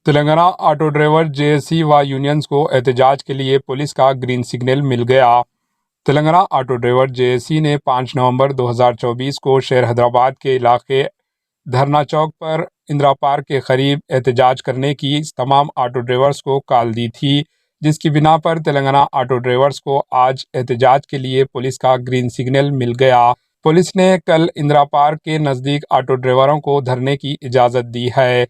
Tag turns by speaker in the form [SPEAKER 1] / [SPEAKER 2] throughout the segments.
[SPEAKER 1] Telangana auto driver جے و unions کو احتجاج کے لیے پولیس کا گرین سگنل مل گیا۔ تلنگانہ آٹو ڈرائیور جے نے 5 نومبر 2024 کو شہر حیدرآباد کے علاقے دھرنا چوک پر اندرا پارک کے قریب احتجاج کرنے کی تمام آٹو ڈرائیورز کو کال دی تھی، جس کی بنا پر تلنگانہ آٹو ڈرائیورز کو آج احتجاج کے لیے پولیس کا گرین سگنل مل گیا۔ پولیس نے کل اندرا پارک کے نزدیک آٹو ڈرائیوروں کو دھرنے کی اجازت دی ہے۔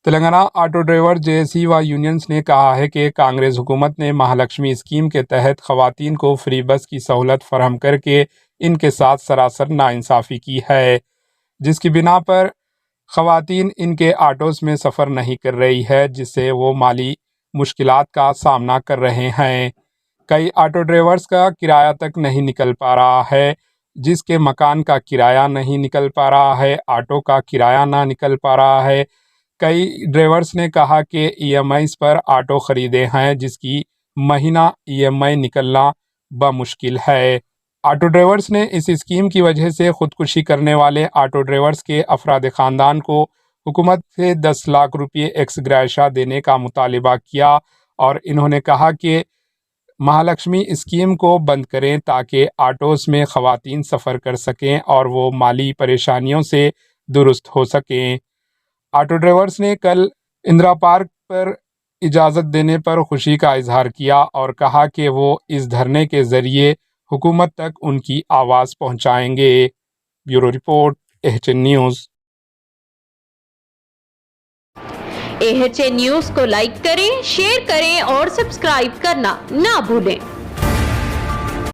[SPEAKER 1] تلنگانہ آٹو ڈرائیور جے و یونینز نے کہا ہے کہ کانگریس حکومت نے مہالکشمی اسکیم کے تحت خواتین کو فری بس کی سہولت فراہم کر کے ان کے ساتھ سراسر ناانصافی کی ہے، جس کی بنا پر خواتین ان کے آٹوز میں سفر نہیں کر رہی ہے، جس سے وہ مالی مشکلات کا سامنا کر رہے ہیں۔ کئی آٹو ڈرائیورز کا کرایہ تک نہیں نکل پا رہا ہے، جس کے مکان کا کرایہ نہیں نکل پا رہا ہے، آٹو کا کرایہ نہ نکل پا رہا ہے۔ کئی ڈرائیورز نے کہا کہ EMIs پر آٹو خریدے ہیں، جس کی مہینہ EMI نکلنا بمشکل ہے۔ آٹو ڈرائیورز نے اس اسکیم کی وجہ سے خودکشی کرنے والے آٹو ڈرائیورز کے افراد خاندان کو حکومت سے 10 لاکھ روپے ایکس گریشیا دینے کا مطالبہ کیا، اور انہوں نے کہا کہ مہالکشمی اسکیم کو بند کریں تاکہ آٹوز میں خواتین سفر کر سکیں اور وہ مالی پریشانیوں سے درست ہو سکیں۔ آٹو ڈرائیورز نے کل اندرا پارک پر اجازت دینے پر خوشی کا اظہار کیا اور کہا کہ وہ اس دھرنے کے ذریعے حکومت تک ان کی آواز پہنچائیں گے۔ Bureau report AHN news.
[SPEAKER 2] AHN news کو لائک کریں، شیئر کریں اور سبسکرائب کرنا نہ بھولیں۔